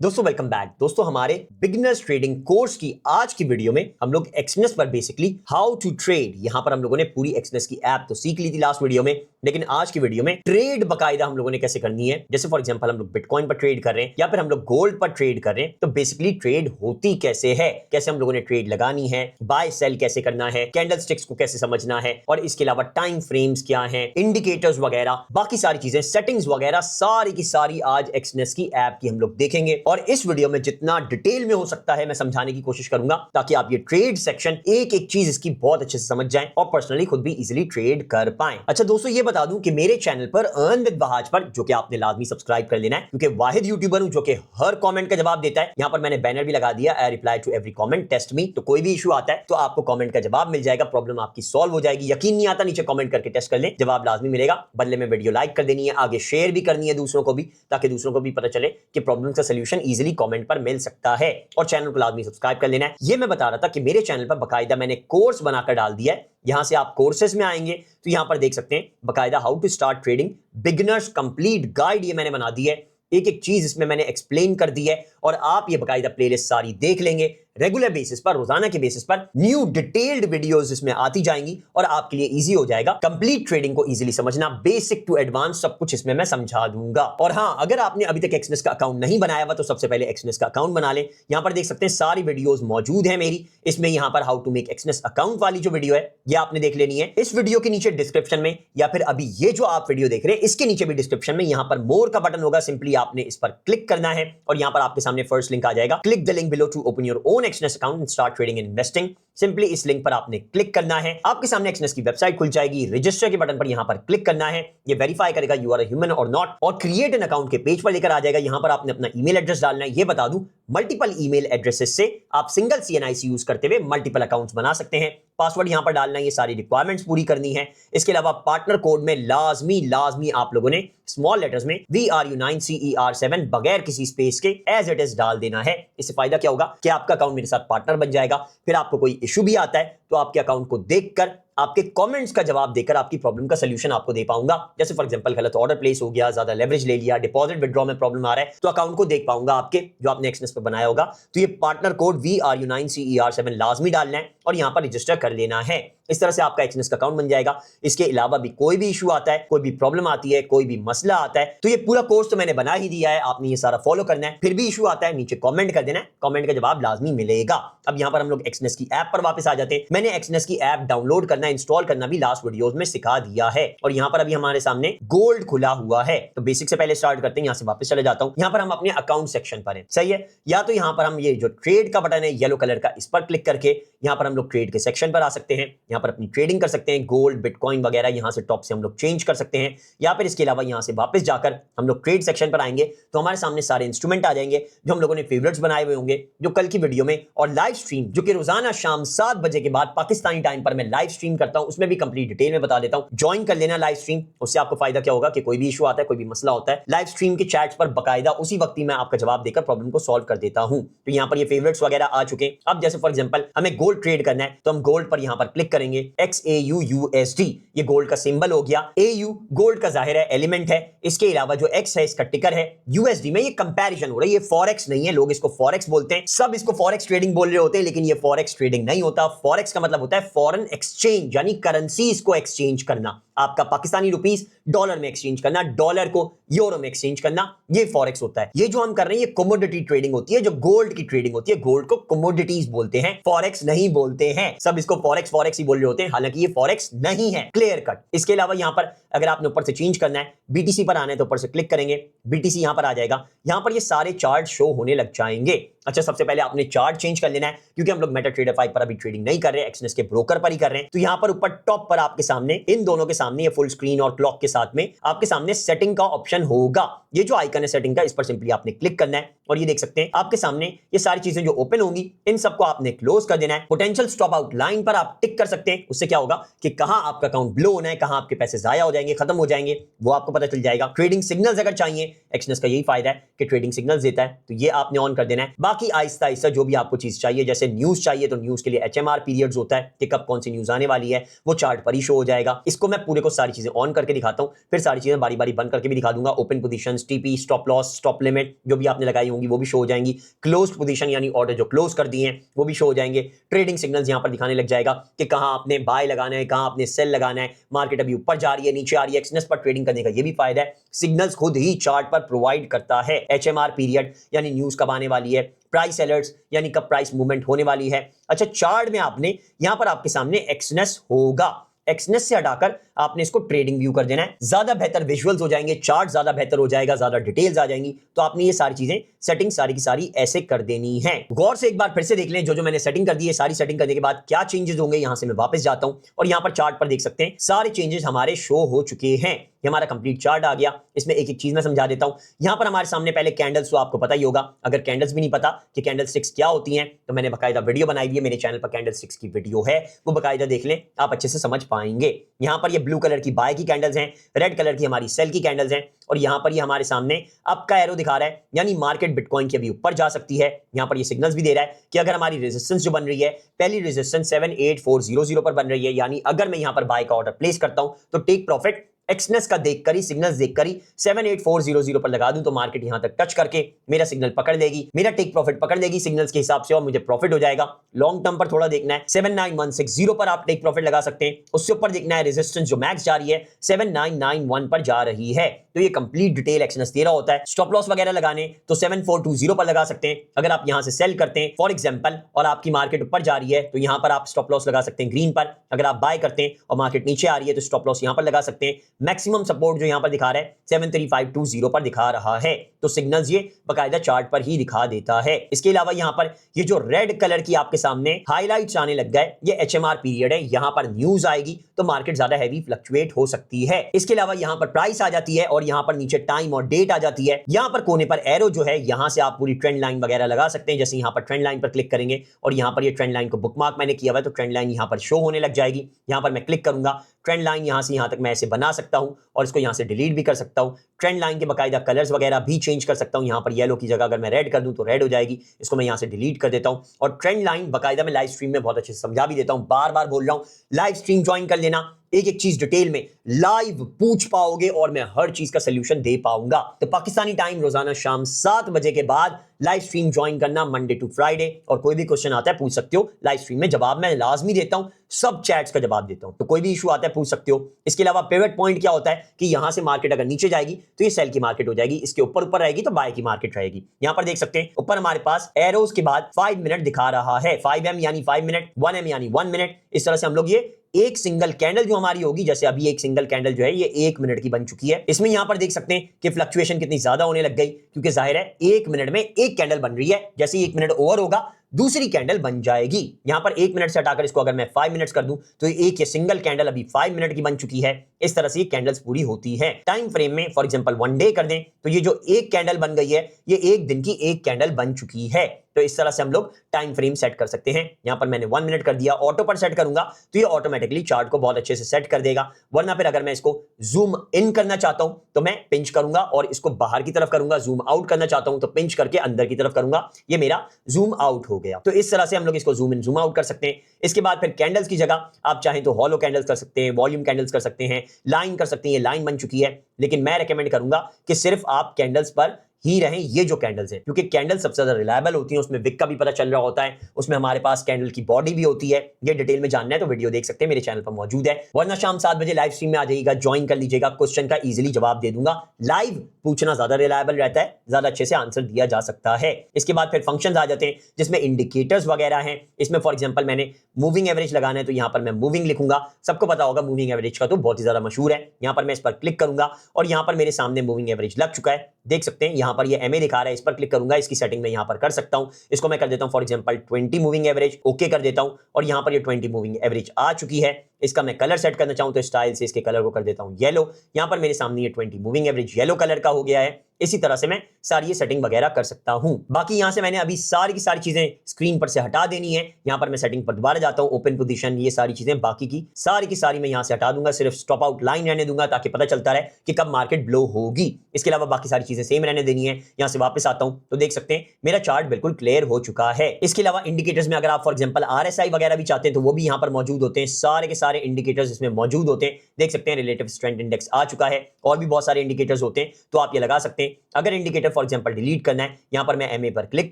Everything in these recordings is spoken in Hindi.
दोस्तों वेलकम बैक। दोस्तों हमारे बिगिनर्स ट्रेडिंग कोर्स की आज की वीडियो में हम लोग एक्सनेस पर बेसिकली हाउ टू ट्रेड, यहां पर हम लोगों ने पूरी एक्सनेस की ऐप तो सीख ली थी लास्ट वीडियो में, लेकिन आज की वीडियो में ट्रेड बकायदा हम लोगों ने कैसे करनी है। जैसे फॉर एग्जांपल हम लोग बिटकॉइन पर ट्रेड कर रहे हैं या फिर हम लोग गोल्ड पर ट्रेड कर रहे हैं, तो बेसिकली ट्रेड होती कैसे है, कैसे हम लोगों ने ट्रेड लगानी है, बाय सेल कैसे करना है, कैंडल स्टिक्स को कैसे समझना है, और इसके अलावा टाइम फ्रेम्स क्या है, इंडिकेटर्स वगैरह, बाकी सारी चीजें, सेटिंग्स वगैरह सारी की सारी आज एक्सनेस की ऐप की हम लोग देखेंगे। और इस वीडियो में जितना डिटेल में हो सकता है मैं समझाने की कोशिश करूंगा ताकि आप ये ट्रेड सेक्शन एक एक चीज इसकी बहुत अच्छे से समझ जाएं और पर्सनली खुद भी इजीली ट्रेड कर पाएं। अच्छा दोस्तों, ये बता दूं कि मेरे चैनल पर अर्न विद बहाज पर, जो कि आपने लाजमी सब्सक्राइब कर लेना है क्योंकि वाहिद यूट्यूबर हूं जो कि हर कमेंट का जवाब देता है। यहां पर मैंने बैनर भी लगा दिया, I reply to every comment, test me. तो कोई भी इशू आता है तो आपको कमेंट का जवाब मिल जाएगा, प्रॉब्लम आपकी सॉल्व हो जाएगी। यकीन नहीं आता, नीचे कमेंट करके टेस्ट कर ले, जवाब लाजमी मिलेगा। बदले में वीडियो लाइक कर देनी है, आगे शेयर भी करनी है दूसरों को भी, ताकि दूसरों को भी पता चले कि प्रॉब्लम का सोल्यूशन इजीली कमेंट पर मिल सकता है। और चैनल को लाजमी सब्सक्राइब कर लेना है। ये मैं बता रहा था कि मेरे चैनल पर बकायदा मैंने कोर्स बनाकर डाल दिया है। यहां से आप कोर्सेज में आएंगे तो यहां पर देख सकते हैं बकायदा how to start trading beginners complete guide, ये मैंने बना दी है। एक एक चीज इसमें मैंने एक्सप्लेन कर दी है और आप ये बकायदा प्लेलिस्ट सारी देख लेंगे। रेगुलर बेसिस पर, रोजाना के बेसिस पर न्यू डिटेल्ड वीडियोस इसमें आती जाएंगी और आपके लिए इजी हो जाएगा कंप्लीट ट्रेडिंग को इजीली समझना। बेसिक टू एडवांस सब कुछ इसमें मैं समझा दूंगा। और हां, अगर आपने अभी तक एक्सनेस का अकाउंट नहीं बनाया हुआ तो सबसे पहले एक्सनेस का अकाउंट बना ले। यहां पर देख सकते हैं सारी वीडियोस मौजूद है मेरी। इसमें यहां पर how to make Exness account वाली जो वीडियो है ये आपने देख लेनी है। इस वीडियो के नीचे डिस्क्रिप्शन में या फिर अभी ये जो आप वीडियो देख रहे हैं इसके नीचे भी डिस्क्रिप्शन में यहां पर मोर का बटन होगा, सिंपली आपने इस पर क्लिक करना है और यहां पर आपके सामने फर्स्ट लिंक आ जाएगा, click the link below to open your own Exness account and start trading and investing. Simply इस लिंक पर आपने क्लिक करना है, आपके सामने एक्सनेस की वेबसाइट खुल जाएगी। रजिस्टर के बटन पर यहां पर क्लिक करना है, ये वेरीफाई करेगा यू आर अ ह्यूमन और नॉट, और क्रिएट एन अकाउंट के पेज पर लेकर आ जाएगा। यहां पर आपने अपना ईमेल एड्रेस डालना है। ये बता दूं, मल्टीपल ईमेल एड्रेसेस से आप सिंगल सीएनआईसी यूज करते हुए मल्टीपल अकाउंट्स बना सकते हैं। पासवर्ड यहां पर डालना है, ये सारी रिक्वायरमेंट्स पूरी करनी है। इसके अलावा पार्टनर कोड में लाजमी आप लोगों ने स्मॉल लेटर्स में VRU9CER7 बगैर किसी स्पेस के एज इट इज डाल देना है। इससे फायदा क्या होगा कि आपका अकाउंट मेरे साथ पार्टनर बन जाएगा। फिर आपको कोई इशू भी आता है तो आपके अकाउंट को देखकर, आपके कमेंट्स का जवाब देकर आपकी प्रॉब्लम का सोल्यूशन आपको दे पाऊंगा। जैसे फॉर एग्जांपल गलत ऑर्डर प्लेस हो गया, ज्यादा लेवरेज ले लिया, डिपॉजिट विड्रॉ में प्रॉब्लम आ रहा है, तो अकाउंट को देख पाऊंगा आपके, जो आपने एक्सनेस पर बनाया होगा। तो ये पार्टनर कोड VRU9CER7 लाजमी डालना है और यहां पर रजिस्टर कर लेना है। इस तरह से आपका एक्सनेस का अकाउंट बन जाएगा। इसके अलावा भी कोई भी इशू आता है, कोई भी प्रॉब्लम आती है, कोई भी मसला आता है, तो ये पूरा कोर्स तो मैंने बना ही दिया है, आपने ये सारा फॉलो करना है। फिर भी इशू आता है, नीचे कमेंट कर देना है, कमेंट का जवाब लाजमी मिलेगा। अब यहां पर हम लोग एक्सनेस की ऐप पर वापस आ जाते हैं। मैंने एक्सनेस की ऐप डाउनलोड करना, इंस्टॉल करना भी लास्ट वीडियोस में सिखा दिया है। और यहां पर अभी हमारे सामने गोल्ड खुला हुआ है, तो बेसिक से पहले स्टार्ट करते हैं। यहां से वापस चले जाता हूं, यहां पर हम अपने अकाउंट सेक्शन पर हैं, सही है। या तो यहां पर हम ये जो ट्रेड का बटन है येलो कलर का, इस पर क्लिक करके यहां पर हम लोग ट्रेड के सेक्शन पर आ सकते हैं। यहां पर अपनी ट्रेडिंग कर सकते हैं, गोल्ड, बिटकॉइन वगैरह यहां से टॉप से हम लोग चेंज कर सकते हैं। या फिर इसके अलावा यहां से वापस जाकर हम लोग ट्रेड सेक्शन पर आएंगे तो हमारे सामने सारे इंस्ट्रूमेंट आ जाएंगे जो हम लोगों ने फेवरेट्स बनाए हुए होंगे, जो कल की वीडियो में, और लाइव स्ट्रीम जो कि रोजाना शाम 7 बजे के बाद पाकिस्तानी टाइम पर मैं लाइव स्ट्रीम करता हूं, उसमें भी कंप्लीट डिटेल में बता देता हूं। ज्वाइन कर लेना लाइव स्ट्रीम, उससे आपको फायदा क्या होगा कि कोई भी इशू आता है, कोई भी मसला होता है, लाइव स्ट्रीम के चैट्स पर बकायदा उसी वक्त ही मैं आपका जवाब देकर प्रॉब्लम को सॉल्व कर देता हूं। तो यहां पर ये फेवरेट्स वगैरह आ चुके हैं। अब जैसे फॉर एग्जांपल हमें गोल्ड ट्रेड करना है तो हम गोल्ड पर यहां पर क्लिक करेंगे, XAUUSD, ये गोल्ड का सिंबल हो गया। AU गोल्ड का जाहिर है एलिमेंट है, इसके अलावा जो X है इसका टिकर है। USD में ये कंपैरिजन हो रहा है, ये फॉरेक्स नहीं है, लोग इसको फॉरेक्स बोलते हैं, सब इसको फॉरेक्स ट्रेडिंग बोल रहे होते हैं, लेकिन ये फॉरेक्स ट्रेडिंग नहीं होता। फॉरेक्स का मतलब होता है फॉरेन एक्सचेंज, यानी करेंसीज को एक्सचेंज करना, आपका पाकिस्तानी रुपीस डॉलर में एक्सचेंज करना, डॉलर को यूरो में एक्सचेंज करना, ये फॉरेक्स होता है। ये जो हम कर रहे हैं ये कमोडिटी ट्रेडिंग होती है, जो गोल्ड की ट्रेडिंग होती है। गोल्ड को कमोडिटीज बोलते हैं, फॉरेक्स नहीं बोलते हैं। सब इसको फॉरेक्स फॉरेक्स ही बोल रहे होते हैं, हालांकि ये फॉरेक्स नहीं है, क्लियर कट। इसके अलावा यहां पर अगर आपने ऊपर से चेंज करना है, BTC पर आना है तो ऊपर से क्लिक करेंगे, BTC यहां पर आ जाएगा। यहां पर ये सारे चार्ट शो होने लग जाएंगे। अच्छा, सबसे पहले आपने चार्ट चेंज कर लेना है, क्योंकि हम लोग मेटाट्रेडर 5 पर अभी ट्रेडिंग नहीं कर रहे हैं, एक्सनेस के ब्रोकर पर ही कर रहे हैं। तो यहां पर ऊपर टॉप पर आपके सामने, इन दोनों के सामने, ये फुल स्क्रीन और क्लॉक के साथ में आपके सामने सेटिंग का ऑप्शन होगा। ये जो आइकन है सेटिंग का, इस पर सिंपली आपने क्लिक करना है और ये देख सकते हैं आपके सामने ये सारी चीजें जो ओपन होंगी, इन सबको आपने क्लोज कर देना है। पोटेंशियल स्टॉप आउट लाइन पर आप टिक कर सकते हैं, उससे क्या होगा कि कहां आपका अकाउंट ब्लो होना है, कहां आपके पैसे जाया हो जाएंगे, खत्म हो जाएंगे, वो आपको पता चल जाएगा। ट्रेडिंग सिग्नल्स अगर चाहिए, एक्सनेस का यही फायदा है कि ट्रेडिंग सिग्नल्स देता है, तो ये आपने ऑन कर देना है। बाकी बाकी आहिस्ता आहिस्ता जो भी आपको चीज चाहिए, जैसे न्यूज चाहिए तो न्यूज के लिए HMR पीरियड्स होता है कि कब कौन सी न्यूज आने वाली है, वो चार्ट पर ही शो हो जाएगा। इसको मैं पूरे को सारी चीजें ऑन करके दिखाता हूं, फिर सारी चीजें बारी बारी बंद करके भी दिखा दूंगा। Open positions, TP, stop loss, stop limit जो भी आपने लगाई होंगी वो भी शो हो जाएंगी। क्लोज्ड पोजीशन यानी ऑर्डर जो क्लोज कर दिए हैं वो भी शो हो जाएंगे। ट्रेडिंग सिग्नल्स यहां पर दिखाने लग जाएगा कि कहां आपने बाय लगाना है, कहां आपने सेल लगाना है। मार्केट अभी ऊपर जा रही है, नीचे आ रही है। एक्सनेस पर ट्रेडिंग करने का ये भी फायदा है, सिग्नल्स खुद ही चार्ट पर प्रोवाइड करता है। HMR पीरियड यानी न्यूज कब आने वाली है, प्राइस अलर्ट्स यानी कब प्राइस मूवमेंट होने वाली है। अच्छा, चार्ट में आपने यहां पर आपके सामने एक्सनेस होगा, एक्सनेस से हटाकर आपने इसको ट्रेडिंग व्यू कर देना है। ज्यादा बेहतर विजुअल्स हो जाएंगे, चार्ट ज्यादा बेहतर हो जाएगा, ज्यादा डिटेल्स आ जाएंगी। तो आपने ये सारी चीजें सेटिंग सारी की सारी ऐसे कर देनी है। गौर से एक बार फिर से देख लें, जो मैंने सेटिंग कर दी है, सारी सेटिंग करने के बाद क्या चेंजेस होंगे। यहां से मैं वापस जाता हूं और यहां पर चार्ट पर देख सकते हैं सारे चेंजेस हमारे शो हो चुके हैं। ये हमारा कंप्लीट चार्ट आ गया। इसमें एक एक चीज मैं समझा देता हूं। यहां पर हमारे सामने पहले कैंडल्स, तो आपको पता ही होगा। अगर कैंडल्स भी नहीं पता कि कैंडल स्टिक्स क्या होती हैं तो मैंने बकायदा वीडियो बनाई हुई है, मेरे चैनल पर कैंडल स्टिक्स की वीडियो है, वो बकायदा देख लें, आप अच्छे से समझ पाएंगे। यहां पर ये ब्लू कलर की बाय की कैंडल्स हैं, रेड कलर की हमारी सेल की कैंडल्स हैं, और यहां पर ये हमारे सामने अप का एरो दिखा रहा है, यानी मार्केट बिटकॉइन की अभी ऊपर जा सकती है। यहां पर ये सिग्नल्स भी दे रहा है कि अगर हमारी रेजिस्टेंस जो बन रही है, पहली रेजिस्टेंस 78400 पर बन रही है, यानी अगर मैं यहां पर बाय का ऑर्डर प्लेस करता हूं तो टेक प्रॉफिट एक्सनेस का देखकर ही, सिग्नल्स देखकर ही 78400 पर लगा दूं तो मार्केट यहां तक टच करके मेरा सिग्नल पकड़ लेगी, मेरा टेक प्रॉफिट पकड़ लेगी सिग्नल्स के हिसाब से, और मुझे प्रॉफिट हो जाएगा। लॉन्ग टर्म पर थोड़ा देखना है, 79160 पर आप टेक प्रॉफिट लगा सकते हैं। उससे ऊपर देखना है रेजिस्टेंस जो मैक्स जा रही है 7991 पर जा रही है, तो ये कंप्लीट डिटेल एक्सनेस दे रहा होता है। स्टॉप लॉस वगैरह लगाने तो 7420 पर लगा सकते हैं। अगर आप यहां से सेल करते हैं फॉर एग्जांपल और आपकी मार्केट ऊपर जा रही है तो यहां पर आप स्टॉप लॉस लगा सकते हैं ग्रीन पर। अगर आप बाय करते हैं और मार्केट नीचे आ रही है तो स्टॉप लॉस यहां पर लगा सकते हैं। मैक्सिमम सपोर्ट जो यहां पर दिखा रहा है 73520 पर दिखा रहा है, तो सिग्नल्स ये बकायदा चार्ट पर ही दिखा देता है। इसके अलावा यहां पर ये जो रेड कलर की आपके सामने हाईलाइट्स आने लग गए, ये HMR पीरियड है। यहां पर न्यूज आएगी तो मार्केट ज्यादा हैवी फ्लक्चुएट हो सकती है। इसके अलावा यहां पर प्राइस आ जाती है और यहां पर नीचे टाइम और डेट आ जाती है। यहां पर कोने पर एरो जो है, यहां से आप पूरी ट्रेंड लाइन वगैरह लगा सकते हैं। जैसे यहां पर ट्रेंड लाइन पर क्लिक करेंगे और यहां पर ये ट्रेंड लाइन को बुकमार्क मैंने किया हुआ है तो ट्रेंड लाइन यहां पर शो होने लग जाएगी। यहां पर मैं क्लिक करूंगा, ट्रेंड लाइन यहां से यहां तक मैं ऐसे बना सकता हूं और इसको यहां से डिलीट भी कर सकता हूं। ट्रेंड लाइन के बकायदा कलर्स वगैरह भी चेंज कर सकता हूं। यहां पर येलो की जगह अगर मैं रेड कर दूं तो रेड हो जाएगी, इसको मैं यहां से डिलीट कर देता हूं। और ट्रेंड लाइन बकायदा मैं लाइव स्ट्रीम में बहुत अच्छे से समझा भी देता हूं, बार बार बोल रहा हूं, लाइव स्ट्रीम ज्वाइन कर लेना, एक एक चीज डिटेल में लाइव पूछ पाओगे और मैं हर चीज का सोल्यूशन दे पाऊंगा। तो पाकिस्तानी टाइम रोजाना शाम 7 बजे के बाद लाइव स्ट्रीम ज्वाइन करना, मंडे टू फ्राइडे, और कोई भी क्वेश्चन आता है पूछ सकते हो लाइव स्ट्रीम में, जवाब मैं लाजमी देता हूं, सब चैट्स का जवाब देता हूं, तो कोई भी इशू आता है पूछ सकते हो। इसके अलावा पिवट पॉइंट क्या होता है कि यहां से मार्केट अगर नीचे जाएगी तो ये सेल की मार्केट हो जाएगी, इसके ऊपर ऊपर रहेगी तो बाय की मार्केट रहेगी। यहां पर देख सकते हैं ऊपर हमारे पास एरोस के बाद 5 मिनट दिखा रहा है, 5M यानी 5 मिनट, 1M यानी 1 मिनट। इस तरह से हम लोग ये एक सिंगल कैंडल जो हमारी होगी, जैसे अभी एक सिंगल कैंडल जो है ये 1 मिनट की बन चुकी है, इसमें यहां पर देख सकते हैं कि फ्लक्चुएशन कितनी ज्यादा होने लग गई, क्योंकि जाहिर है 1 मिनट में एक कैंडल बन रही है। जैसे 1 मिनट ओवर होगा दूसरी कैंडल बन जाएगी। यहां पर 1 मिनट से हटाकर इसको अगर मैं 5 मिनट्स कर दूं तो एक ये सिंगल कैंडल अभी 5 मिनट की बन चुकी है। इस तरह से ये कैंडल्स पूरी होती है। टाइम फ्रेम में फॉर एग्जांपल 1 डे कर दें तो ये जो एक कैंडल बन गई है ये एक दिन की एक कैंडल बन चुकी है। तो इस तरह से हम लोग टाइम फ्रेम सेट कर सकते हैं। यहां पर मैंने 1 मिनट कर दिया, ऑटो पर सेट करूंगा तो ये ऑटोमेटिकली चार्ट को बहुत अच्छे से सेट कर देगा। वरना फिर अगर मैं इसको जूम इन करना चाहता हूं तो मैं पिंच करूंगा और इसको बाहर की तरफ करूंगा, जूम आउट करना चाहता हूं तो पिंच करके अंदर की तरफ करूंगा, ये मेरा जूम आउट हो गया। तो इस तरह से हम लोग इसको जूम इन जूम आउट कर सकते हैं। इसके बाद फिर कैंडल्स की जगह आप चाहें तो हॉलो कैंडल्स कर सकते हैं, वॉल्यूम कैंडल्स कर सकते हैं, लाइन कर सकते हैं। ये लाइन बन चुकी है, लेकिन मैं रेकमेंड करूंगा कि सिर्फ आप कैंडल्स पर ही रहें, ये जो कैंडल्स है, क्योंकि कैंडल सबसे ज्यादा रिलायबल होती है, उसमें विक का भी पता चल रहा होता है, उसमें हमारे पास कैंडल की बॉडी भी होती है। ये डिटेल में जानना है तो वीडियो देख सकते हैं, मेरे चैनल पर मौजूद है। वरना शाम 7 बजे लाइव स्ट्रीम में आ जाइएगा, ज्वाइन कर लीजिएगा, क्वेश्चन का इजीली जवाब दे दूंगा। लाइव पूछना ज्यादा रिलायबल रहता है, ज्यादा अच्छे से आंसर दिया जा सकता है। इसके बाद फिर फंक्शंस आ जाते हैं जिसमें इंडिकेटर्स वगैरह हैं। इसमें फॉर एग्जांपल मैंने मूविंग एवरेज लगाना है तो यहां पर मैं मूविंग लिखूंगा, सबको पता होगा मूविंग एवरेज का तो बहुत ही ज्यादा मशहूर है। यहां पर मैं इस पर क्लिक करूंगा और यहां पर मेरे सामने मूविंग एवरेज लग चुका है, देख सकते हैं। यहां पर ये MA दिखा रहा है, इस पर क्लिक करूंगा, इसकी सेटिंग में यहां पर कर सकता हूं। इसको मैं कर देता हूं for example 20 moving average, okay कर देता हूं और यहां पर ये 20 मूविंग एवरेज आ चुकी है। इसका मैं कलर सेट करना चाहूं तो स्टाइल से इसके कलर को कर देता हूं येलो। यहां पर मेरे सामने ये 20 मूविंग एवरेज येलो कलर का हो गया है। इसी तरह से मैं सारी ये सेटिंग वगैरह कर सकता हूं। बाकी यहां से मैंने अभी सारी की सारी चीजें स्क्रीन पर से हटा देनी है। यहां पर मैं सेटिंग पर दोबारा जाता हूं, ओपन पोजीशन, ये सारी चीजें बाकी की सारी मैं यहां से हटा दूंगा, सिर्फ स्टॉप आउट लाइन रहने दूंगा ताकि पता चलता रहे कि कब मार्केट ब्लो होगी। इसके अलावा बाकी सारी चीजें सेम रहने देनी है। यहां से वापस आता हूं तो देख सकते हैं मेरा चार्ट बिल्कुल क्लियर हो चुका है। इसके अलावा इंडिकेटर्स में अगर आप फॉर एग्जांपल RSI वगैरह भी चाहते हैं तो वो भी यहां पर मौजूद होते हैं। सारे के सारे इंडिकेटर्स इसमें मौजूद होते हैं। देख सकते हैं रिलेटिव स्ट्रेंथ इंडेक्स आ चुका है, और भी बहुत सारे इंडिकेटर्स होते हैं तो आप ये लगा सकते हैं। अगर इंडिकेटर फॉर एग्जांपल डिलीट करना है, यहां पर मैं MA पर क्लिक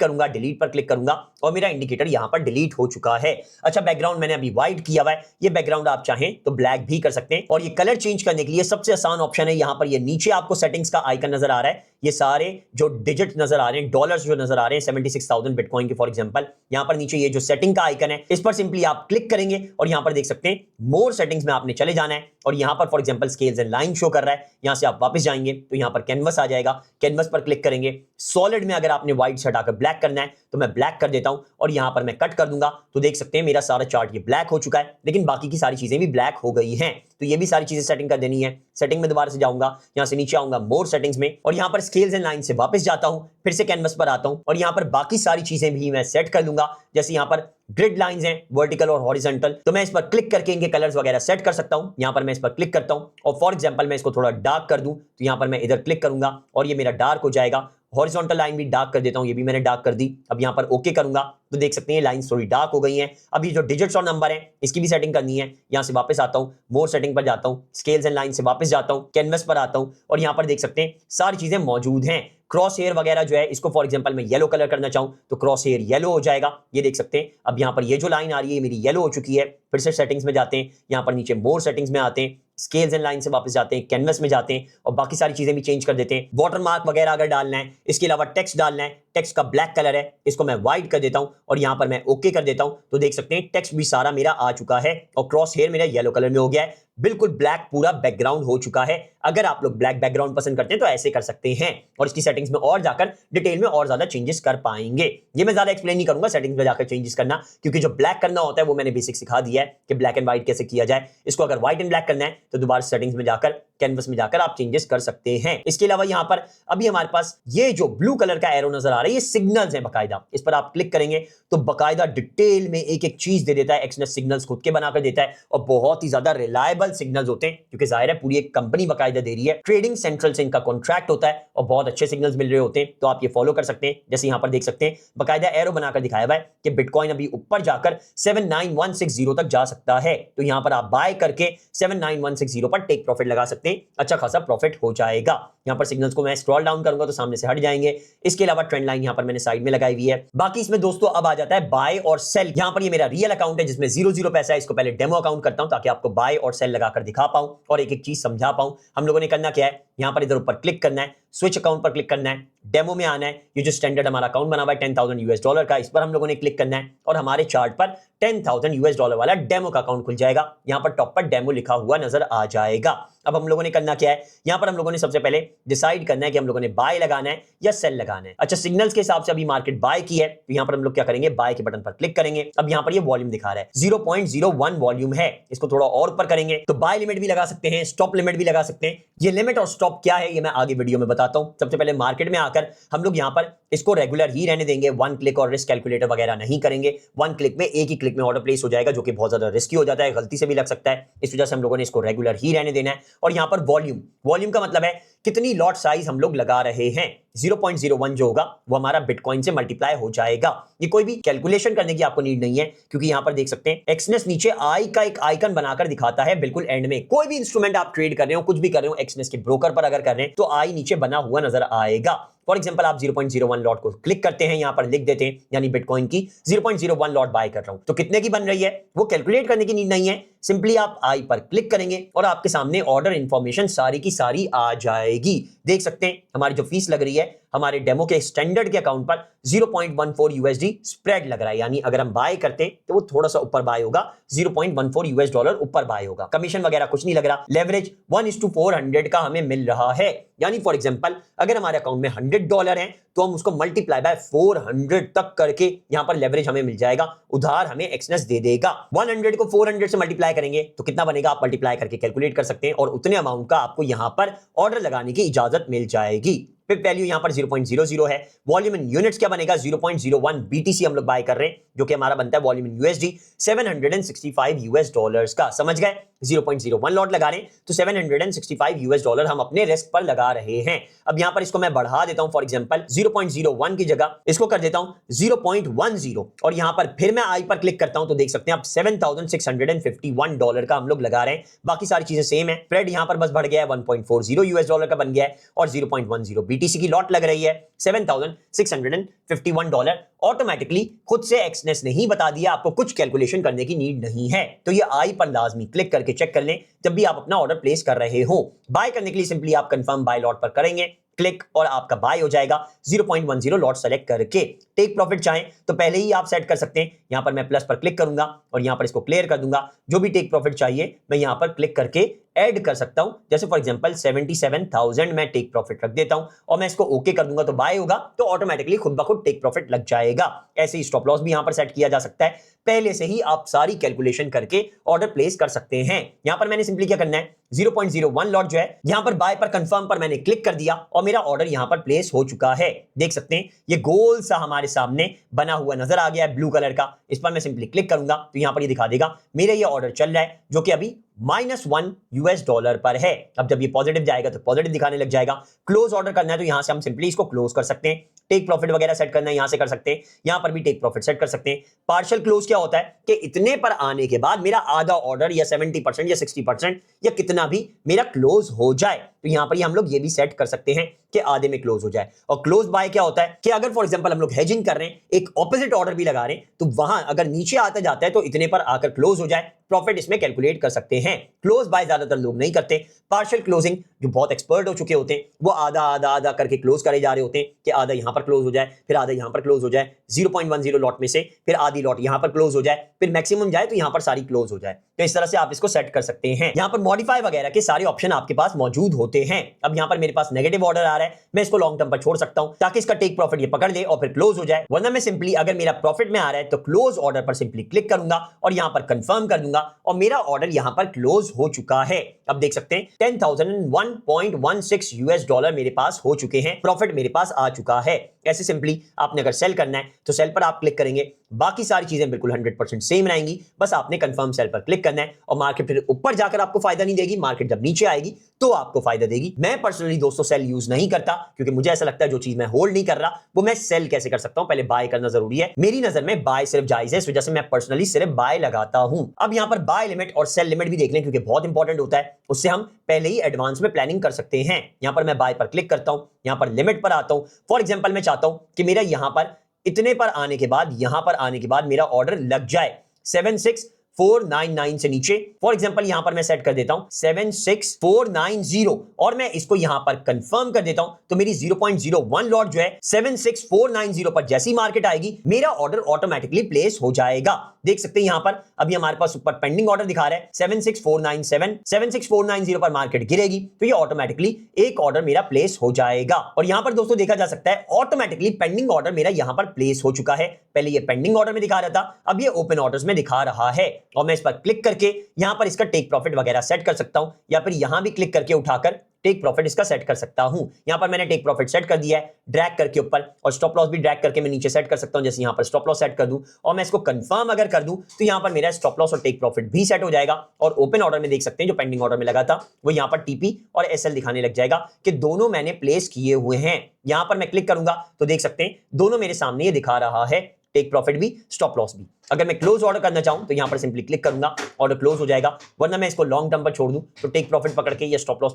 करूंगा, डिलीट पर क्लिक करूंगा और मेरा इंडिकेटर यहां पर डिलीट हो चुका है। अच्छा, बैकग्राउंड मैंने अभी व्हाइट किया हुआ है, ये बैकग्राउंड आप चाहें तो ब्लैक भी कर सकते हैं। और ये कलर चेंज करने के लिए सबसे आसान ऑप्शन है, यहां पर ये नीचे आपको सेटिंग्स का आइकन नजर आ रहा है। ये सारे जो डिजिट नजर आ रहे हैं, डॉलर्स जो नजर आ रहे हैं 76,000 बिटकॉइन के फॉर एग्जांपल, यहां पर नीचे ये जो सेटिंग का आइकन है इस पर सिंपली आप क्लिक करेंगे और यहां पर देख सकते हैं मोर सेटिंग्स में आपने चले जाना है। और यहां पर for example scales and line show कर रहा है, यहां से आप वापस जाएंगे तो यहां पर कैनवस आ जाएगा, कैनवस पर क्लिक करेंगे। सॉलिड में अगर आपने व्हाइट से हटाकर ब्लैक करना है तो मैं ब्लैक कर देता हूं और यहां पर मैं कट कर दूंगा तो देख सकते हैं मेरा सारा चार्ट ये ब्लैक हो चुका है, लेकिन बाकी की सारी चीजें भी ब्लैक हो गई हैं। तो ये भी सारी चीजें सेटिंग कर देनी है। सेटिंग में दोबारा से जाऊंगा, यहां से नीचे आऊंगा मोर सेटिंग्स में और यहां पर स्केल्स एंड लाइन से वापस जाता हूं, फिर से कैनवस पर आता हूं और यहां पर बाकी सारी चीजें भी मैं सेट कर लूंगा। जैसे यहां पर ग्रिड लाइंस हैं वर्टिकल और हॉरिजॉन्टल, तो मैं इस पर क्लिक करके इनके कलर्स वगैरह सेट कर सकता हूं। यहां पर मैं इस पर क्लिक करता हूं और फॉर एग्जांपल मैं इसको थोड़ा डार्क कर दूं तो यहां पर मैं इधर क्लिक करूंगा और ये मेरा डार्क हो जाएगा। हॉरिजॉन्टल लाइन भी डार्क कर देता हूं, ये भी मैंने डार्क कर दी। अब यहां पर ओके करूंगा तो देख सकते हैं लाइंस थोड़ी डार्क हो गई हैं। अब ये जो डिजिट्स और नंबर हैं इसकी भी सेटिंग करनी है। यहां से वापस आता हूं, मोर सेटिंग पर जाता हूं, स्केल्स एंड लाइन से वापस जाता हूं, कैनवस पर आता हूं और यहां पर देख सकते हैं सारी चीजें मौजूद हैं। क्रॉस हेयर वगैरह जो है इसको फॉर एग्जांपल मैं येलो कलर करना चाहूं तो क्रॉस हेयर येलो हो जाएगा, ये देख सकते हैं। अब यहां पर ये जो लाइन आ रही है मेरी येलो हो चुकी है। फिर से सेटिंग्स में जाते हैं, यहां पर नीचे मोर सेटिंग्स में आते हैं, स्केल्स एंड लाइन से वापस जाते हैं, कैनवस में जाते हैं और बाकी सारी चीजें भी चेंज कर देते हैं। वाटर मार्क वगैरह अगर डालना है, इसके अलावा टेक्स्ट डालना है, टेक्स्ट का ब्लैक कलर है, इसको मैं व्हाइट कर देता हूं और यहां पर मैं ओके कर देता हूं तो देख सकते हैं टेक्स्ट भी सारा मेरा आ चुका है और क्रॉस हेयर मेरा येलो कलर में हो गया है। बिल्कुल ब्लैक पूरा बैकग्राउंड हो चुका है। अगर आप लोग ब्लैक बैकग्राउंड पसंद करते हैं तो ऐसे कर सकते हैं और इसकी सेटिंग्स में और जाकर डिटेल में और ज्यादा चेंजेस कर पाएंगे। ये मैं ज्यादा एक्सप्लेन नहीं करूंगा सेटिंग्स में जाकर चेंजेस करना, क्योंकि जो ब्लैक करना होता है वो मैंने बेसिक सिखा दिया है कि ब्लैक एंड व्हाइट कैसे किया जाए। इसको अगर व्हाइट एंड ब्लैक करना है तो दोबारा सेटिंग्स में जाकर कैनवस में जाकर आप चेंजेस कर सकते हैं। इसके अलावा यहां पर अभी हमारे पास ये जो ब्लू कलर का एरो नजर आ रहा है ये सिग्नल्स हैं बकायदा। इस पर आप क्लिक करेंगे तो बकायदा डिटेल में एक एक चीज दे देता है। एक्सनेस सिग्नल्स खुद के बनाकर देता है और बहुत ही ज्यादा रिलायबल सिग्नल्स होते हैं, क्योंकि जाहिर है पूरी एक कंपनी बकायदा दे रही है। ट्रेडिंग सेंट्रल से इनका कॉन्ट्रैक्ट होता है और बहुत अच्छे सिग्नल्स मिल रहे होते हैं, तो आप ये फॉलो कर सकते हैं। जैसे यहां पर देख सकते हैं बकायदा एरो बनाकर दिखाया हुआ है कि बिटकॉइन अभी ऊपर जाकर 79160 तक जा सकता है। तो यहां पर आप बाय करके 79160 पर टेक प्रॉफिट लगा सकते हैं, अच्छा खासा प्रॉफिट हो जाएगा। यहां पर सिग्नल्स को मैं स्क्रॉल डाउन करूंगा तो सामने से हट जाएंगे। इसके अलावा ट्रेंड लाइन यहां पर मैंने साइड में लगाई हुई है। बाकी इसमें दोस्तों अब आ जाता है बाय और सेल। यहां पर ये मेरा रियल अकाउंट है जिसमें 0 पैसा है। इसको पहले डेमो अकाउंट करता हूं ताकि आपको बाय और सेल लगाकर दिखा पाऊं और एक एक चीज समझा पाऊं। हम लोगों ने करना क्या है, यहां पर इधर ऊपर क्लिक करना है, स्विच अकाउंट पर क्लिक करना है, डेमो में आना है। ये जो स्टैंडर्ड हमारा अकाउंट बना हुआ है $10,000 का, इस पर हम लोगों ने क्लिक करना है और हमारे चार्ट पर $10,000 वाला डेमो का अकाउंट खुल जाएगा। यहां पर टॉप पर डेमो लिखा हुआ नजर आ जाएगा। अब हम लोगों ने करना क्या है, यहां पर हम लोगों ने सबसे पहले डिसाइड करना है कि हम लोगों ने बाय लगाना है या सेल लगाना है। अच्छा, सिग्नल्स के हिसाब से अभी मार्केट बाय की है तो यहां पर हम लोग क्या करेंगे, बाय के बटन पर क्लिक करेंगे। अब यहां पर ये वॉल्यूम दिखा रहा है 0.01 वॉल्यूम है। इसको थोड़ा और ऊपर करेंगे तो बाय लिमिट भी लगा सकते हैं, स्टॉप लिमिट भी लगा सकते हैं। ये लिमिट और स्टॉप क्या है ये मैं आगे वीडियो में बताता हूं। सबसे पहले मार्केट में आकर हम लोग यहां पर इसको रेगुलर ही रहने देंगे, वन क्लिक और रिस्क कैलकुलेटर वगैरह नहीं करेंगे। वन क्लिक में एक ही क्लिक में ऑर्डर प्लेस हो जाएगा, जो कि बहुत ज्यादा रिस्की हो जाता है, गलती से भी लग सकता है। इस वजह से हम लोगों ने इसको रेगुलर ही रहने देना है। और यहां पर वॉल्यूम का मतलब है कितनी लॉट साइज हम लोग लगा रहे हैं। 0.01 जो होगा वो हमारा बिटकॉइन से मल्टीप्लाई हो जाएगा। ये कोई भी कैलकुलेशन करने की आपको नीड नहीं है, क्योंकि यहां पर देख सकते हैं एक्सनेस नीचे आई का एक आइकन बनाकर दिखाता है बिल्कुल एंड में। कोई भी इंस्ट्रूमेंट आप ट्रेड कर रहे हो, कुछ भी कर रहे हो, एक्सनेस के ब्रोकर पर अगर कर रहे हैं तो आई नीचे बना हुआ नजर आएगा। फॉर एग्जांपल आप 0.01 लॉट को क्लिक करते हैं, यहां पर लिख देते हैं यानी बिटकॉइन की 0.01 लॉट बाय कर रहा हूं, तो कितने की बन रही है वो कैलकुलेट करने की नीड नहीं है। सिंपली आप आई पर क्लिक करेंगे और आपके सामने ऑर्डर इंफॉर्मेशन सारी की सारी आ जाएगी। देख सकते हैं हमारी जो फीस लग रही है हमारे डेमो के स्टैंडर्ड के अकाउंट पर 0.14 USD स्प्रेड लग रहा है, यानी अगर हम बाय करते हैं तो वो थोड़ा सा ऊपर बाय होगा, $0.14 US ऊपर बाय होगा। कमीशन वगैरह कुछ नहीं लग रहा। लेवरेज 1:400 का हमें मिल रहा है, यानी फॉर एग्जांपल अगर हमारे अकाउंट में $100 है तो हम उसको मल्टीप्लाई बाय 400 तक करके यहां पर लेवरेज हमें मिल जाएगा, उधार हमें एक्सनेस दे देगा। 100 को 400 से मल्टीप्लाई करेंगे तो कितना बनेगा आप मल्टीप्लाई करके कैलकुलेट कर सकते हैं और उतने अमाउंट का आपको यहां पर ऑर्डर लगाने की इजाजत मिल जाएगी। फिफ्थ वैल्यू यहां पर 0.00 है। वॉल्यूम इन यूनिट्स क्या बनेगा 0.01 BTC हम लोग बाय कर रहे हैं, जो कि हमारा बनता है वॉल्यूम इन USD $765 का। समझ गए, 0.01 लॉट लगा रहे हैं तो $765 हम अपने रिस्क पर लगा रहे हैं। अब यहां पर इसको मैं बढ़ा देता हूं, फॉर एग्जांपल 0.01 की जगह इसको कर देता हूं 0.10 और यहां पर फिर मैं आई पर क्लिक करता हूं तो देख सकते हैं आप $7,651 का हम लोग लगा रहे हैं। बाकी सारी चीजें सेम है। फ्रेड यहां पर बस बढ़ गया है, $1.40 का बन गया है और 0.10 BTC की लॉट लग रही है, $7,651। ऑटोमेटिकली खुद से एक्सनेस नहीं बता दिया, आपको कुछ कैलकुलेशन करने की नीड नहीं है। तो ये आई पर लाजमी क्लिक करके चेक कर लें जब भी आप अपना ऑर्डर प्लेस कर रहे हो। बाय करने के लिए सिंपली आप कंफर्म बाय लॉट पर करेंगे, क्लिक और आपका बाय हो जाएगा 0.10 लॉट सेलेक्ट करके। टेक प्रॉफिट चाहें तो पहले ही आप सेट कर सकते हैं। यहां पर मैं प्लस पर क्लिक करूंगा और यहां पर इसको क्लियर कर दूंगा। जो भी टेक प्रॉफिट चाहिए मैं यहां पर क्लिक करके ऐड कर सकता हूं। जैसे फॉर एग्जांपल 77,000 मैं टेक प्रॉफिट रख देता हूं और मैं इसको ओके कर दूंगा तो बाय होगा, तो ऑटोमेटिकली खुद ब खुद टेक प्रॉफिट लग जाएगा। ऐसे ही स्टॉप लॉस भी यहां पर सेट किया जा सकता है। पहले से ही आप सारी कैलकुलेशन करके ऑर्डर प्लेस कर सकते हैं। यहां पर मैंने सिंपली क्या करना है 0.01 लॉट जो है यहां पर बाय पर कंफर्म पर मैंने क्लिक कर दिया और मेरा ऑर्डर यहां पर प्लेस हो चुका है। देख सकते हैं ये गोल सा हमारे सामने बना हुआ नजर आ गया है ब्लू कलर का। इस पर मैं सिंपली क्लिक करूंगा तो यहां पर ये दिखा देगा मेरा ये ऑर्डर चल रहा है, जो कि अभी -$1 पर है। अब जब ये पॉजिटिव जाएगा तो पॉजिटिव दिखाने लग जाएगा। क्लोज ऑर्डर करना है तो यहां से हम सिंपली इसको क्लोज कर सकते हैं। टेक प्रॉफिट वगैरह सेट करना है यहां से कर सकते हैं, यहां पर भी टेक प्रॉफिट सेट कर सकते हैं। पार्शियल क्लोज क्या होता है कि इतने पर आने के बाद मेरा आधा ऑर्डर या 70% या 60% या कितना भी मेरा क्लोज हो जाए, तो यहां पर हम लोग ये भी सेट कर सकते हैं कि आधे में क्लोज हो जाए। और क्लोज बाय क्या होता है कि अगर फॉर एग्जांपल हम लोग हेजिंग कर रहे हैं, एक ऑपोजिट ऑर्डर भी लगा रहे हैं, तो वहां अगर नीचे आता जाता है तो इतने पर आकर क्लोज हो जाए, प्रॉफिट इसमें कैलकुलेट कर सकते हैं। क्लोज बाय ज्यादातर लोग नहीं करते। पार्शियल क्लोजिंग जो बहुत एक्सपर्ट हो चुके होते हैं वो आधा आधा आधा करके क्लोज करे जा रहे होते हैं कि आधा यहां पर क्लोज हो जाए, फिर आधा यहां पर क्लोज हो जाए 0.10 लॉट में से, फिर आधी लॉट यहां पर क्लोज हो जाए, फिर मैक्सिमम जाए तो यहां पर सारी क्लोज हो जाए। तो इस तरह से आप इसको सेट कर सकते हैं। यहां पर मॉडिफाई वगैरह के सारे ऑप्शन आपके पास मौजूद होते हैं। अब यहां पर मेरे पास नेगेटिव ऑर्डर आ रहा है, मैं इसको लॉन्ग टर्म पर छोड़ सकता हूं ताकि इसका टेक प्रॉफिट ये पकड़ ले और फिर क्लोज हो जाए। वरना मैं सिंपली अगर मेरा प्रॉफिट में आ रहा है तो क्लोज ऑर्डर पर सिंपली क्लिक करूंगा और यहां पर कंफर्म कर दूंगा और मेरा ऑर्डर यहां पर क्लोज हो चुका है। अब देख सकते हैं $10,001.16 मेरे पास हो चुके हैं, प्रॉफिट मेरे पास आ चुका है। ऐसे सिंपली आपने अगर सेल करना है तो सेल पर आप क्लिक करेंगे, बाकी सारी चीजें बिल्कुल 100% सेम रहेंगी, बस आपने कंफर्म सेल पर क्लिक करना है। और मार्केट फिर ऊपर जाकर आपको फायदा नहीं देगी, मार्केट जब नीचे आएगी तो आपको फायदा देगी। मैं पर्सनली दोस्तों सेल यूज नहीं करता क्योंकि मुझे ऐसा लगता है जो चीज मैं होल्ड नहीं कर रहा वो मैं सेल कैसे कर सकता हूं, पहले बाय करना जरूरी है। मेरी नजर में बाय सिर्फ जायज है, इस वजह से मैं पर्सनली सिर्फ बाय लगाता हूं। अब यहां पर बाय लिमिट और सेल लिमिट भी देख लें क्योंकि बहुत इंपॉर्टेंट होता है, उससे हम पहले ही एडवांस में प्लानिंग कर सकते हैं। यहां पर मैं बाय पर क्लिक करता हूं, यहां पर लिमिट पर आता हूं। फॉर एग्जांपल मैं चाहता हूं कि मेरा यहां पर इतने पर आने के बाद यहां पर आने के बाद मेरा ऑर्डर लग जाए 76499 से नीचे। फॉर एग्जांपल यहां पर मैं सेट कर देता हूं 76490 और मैं इसको यहां पर कंफर्म कर देता हूं तो मेरी 0.01 लॉट जो है 76490 पर जैसी मार्केट आएगी मेरा ऑर्डर ऑटोमेटिकली प्लेस हो जाएगा। देख सकते हैं यहां पर अभी हमारे पास ऊपर पेंडिंग ऑर्डर दिखा रहा है 76497, 76490 पर मार्केट गिरेगी तो ये ऑटोमेटिकली एक ऑर्डर मेरा प्लेस हो जाएगा। और यहां पर दोस्तों देखा जा सकता है ऑटोमेटिकली पेंडिंग ऑर्डर मेरा यहां पर प्लेस हो चुका है। पहले ये पेंडिंग ऑर्डर में दिखा रहा था, अब ये ओपन ऑर्डर्स में दिखा रहा है और मैं इस पर क्लिक करके यहां पर इसका टेक प्रॉफिट वगैरह सेट कर सकता हूं या फिर यहां भी क्लिक करके उठाकर टेक प्रॉफिट इसका सेट कर सकता हूं। यहां पर मैंने टेक प्रॉफिट सेट कर दिया है ड्रैग करके ऊपर, और स्टॉप लॉस भी ड्रैग करके मैं नीचे सेट कर सकता हूं। जैसे यहां पर स्टॉप लॉस सेट कर दूं और मैं इसको कंफर्म अगर कर दूं तो यहां पर मेरा स्टॉप लॉस और टेक प्रॉफिट भी सेट हो जाएगा। और ओपन ऑर्डर में देख सकते हैं जो पेंडिंग ऑर्डर में लगा था वो यहां पर टीपी और एसएल दिखाने लग जाएगा कि दोनों मैंने प्लेस किए हुए हैं। यहां पर मैं क्लिक करूंगा तो देख सकते हैं दोनों मेरे सामने ये दिखा रहा है, टेक प्रॉफिट भी स्टॉप लॉस भी। अगर मैं क्लोज ऑर्डर करना चाहूं तो यहां पर सिंपली क्लिक करूंगा, ऑर्डर क्लोज हो जाएगा। वरना मैं इसको लॉन्ग टर्म पर छोड़ दूं तो टेक प्रॉफिट पकड़ के या स्टॉप लॉस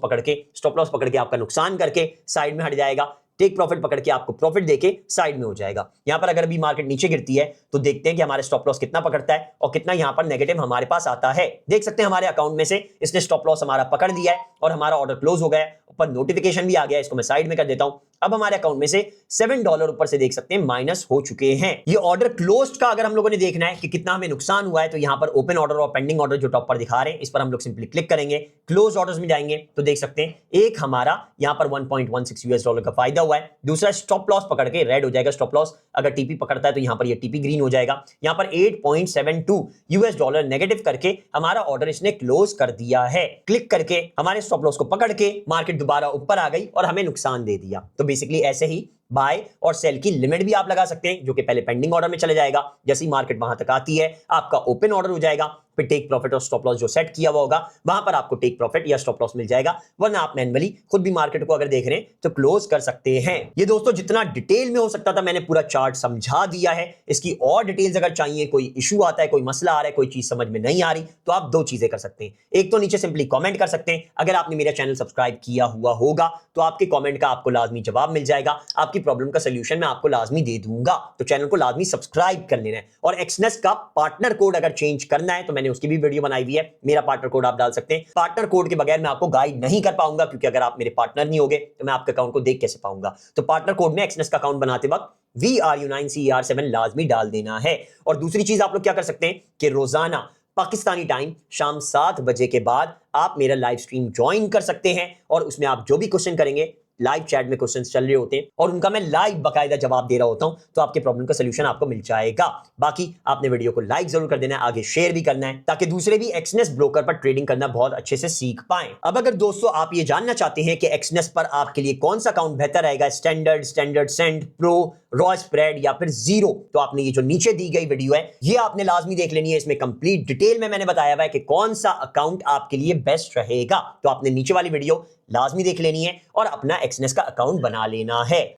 पकड़ के आपका नुकसान करके साइड में हट जाएगा, टेक प्रॉफिट पकड़ के आपको प्रॉफिट देके साइड में हो जाएगा। यहां पर अगर भी मार्केट नीचे गिरती है तो देखते हैं कि हमारे स्टॉप लॉस कितना पकड़ता है और कितना यहां पर नेगेटिव हमारे पास आता है। देख सकते हैं हमारे अकाउंट में से इसने स्टॉप लॉस हमारा पकड़ दिया है और हमारा ऑर्डर क्लोज हो गया है। ऊपर नोटिफिकेशन भी आ गया है, इसको मैं साइड में कर देता हूं। अब हमारे अकाउंट में से $7 ऊपर से देख सकते हैं माइनस हो चुके हैं। ये ऑर्डर क्लोज्ड का अगर हम लोगों ने देखना है कि कितना हमें नुकसान हुआ है तो यहां पर ओपन ऑर्डर और पेंडिंग ऑर्डर जो टॉप पर दिखा रहे हैं इस पर हम लोग सिंपली क्लिक करेंगे, क्लोज ऑर्डर्स में जाएंगे तो देख सकते हैं एक हमारा यहां पर $1.16 का फायदा हुआ हुआ है। दूसरा स्टॉप लॉस पकड़ के रेड हो जाएगा स्टॉप लॉस, अगर टीपी पकड़ता है तो यहां पर ये टीपी ग्रीन हो जाएगा। यहां पर 8.72 यूएस डॉलर नेगेटिव करके हमारा ऑर्डर इसने क्लोज कर दिया है। क्लिक करके हमारे स्टॉप लॉस को पकड़ के मार्केट दोबारा ऊपर आ गई और हमें नुकसान दे दिया। तो बेसिकली ऐसे ही बाय और सेल की लिमिट भी आप लगा सकते हैं, जो कि पहले पेंडिंग ऑर्डर में चले जाएगा। जैसे ही मार्केट वहां तक आती है आपका ओपन ऑर्डर हो जाएगा, फिर टेक प्रॉफिट और स्टॉप लॉस जो सेट किया हुआ होगा वहां पर आपको टेक प्रॉफिट या स्टॉप लॉस मिल जाएगा, वरना आप मैन्युअली खुद भी मार्केट को अगर देख रहे हैं तो क्लोज कर सकते हैं। ये दोस्तों जितना डिटेल में हो सकता था मैंने पूरा चार्ट समझा दिया है। इसकी और डिटेल्स अगर चाहिए, कोई इशू आता है, कोई मसला आ रहा है, कोई चीज समझ में नहीं आ रही, तो आप दो चीजें कर सकते हैं। एक तो नीचे सिंपली कमेंट कर सकते हैं। अगर आपने मेरा चैनल सब्सक्राइब किया हुआ होगा तो आपके कमेंट का आपको लाजमी जवाब मिल जाएगा, आपकी प्रॉब्लम का सोल्यूशन मैं आपको लाजमी दे दूंगा। तो चैनल को लाजमी सब्सक्राइब कर लेना है। और एक्सनेस का पार्टनर कोड अगर चेंज करना है तो मैंने उसकी भी वीडियो बनाई हुई है, मेरा पार्टनर कोड आप डाल सकते हैं। पार्टनर कोड के बगैर मैं आपको गाइड नहीं कर पाऊंगा, क्योंकि अगर आप मेरे पार्टनर नहीं होगे तो मैं आपके अकाउंट को देख कैसे पाऊंगा। तो पार्टनर कोड में एक्सनेस का अकाउंट बनाते वक्त VRU9CER7 लाजमी डाल देना है। और दूसरी चीज आप लोग क्या कर सकते हैं कि रोजाना पाकिस्तानी टाइम शाम 7 बजे के बाद आप मेरा लाइव स्ट्रीम ज्वाइन कर सकते हैं, और उसमें आप जो भी क्वेश्चन करेंगे, लाइव चैट में क्वेश्चंस चल रहे होते हैं और उनका मैं लाइव बकायदा जवाब दे रहा होता हूं, तो आपके प्रॉब्लम का सोल्यूशन आपको मिल जाएगा। बाकी आपने वीडियो को लाइक जरूर कर देना है, आगे शेयर भी करना है, ताकि दूसरे भी एक्सनेस ब्रोकर पर ट्रेडिंग करना बहुत अच्छे से सीख पाएं। अब अगर दोस्तों आप ये जानना चाहते हैं कि एक्सनेस पर आपके लिए कौन सा अकाउंट बेहतर रहेगा, standard, standard send, pro, raw spread या फिर जीरो, तो आपने ये जो नीचे दी गई वीडियो है ये आपने लाजमी देख लेनी है। इसमें कंप्लीट डिटेल में मैंने बताया हुआ है कि कौन सा अकाउंट आपके लिए बेस्ट रहेगा। तो आपने नीचे वाली वीडियो लाजमी देख लेनी है और अपना एक्सनेस का अकाउंट बना लेना है।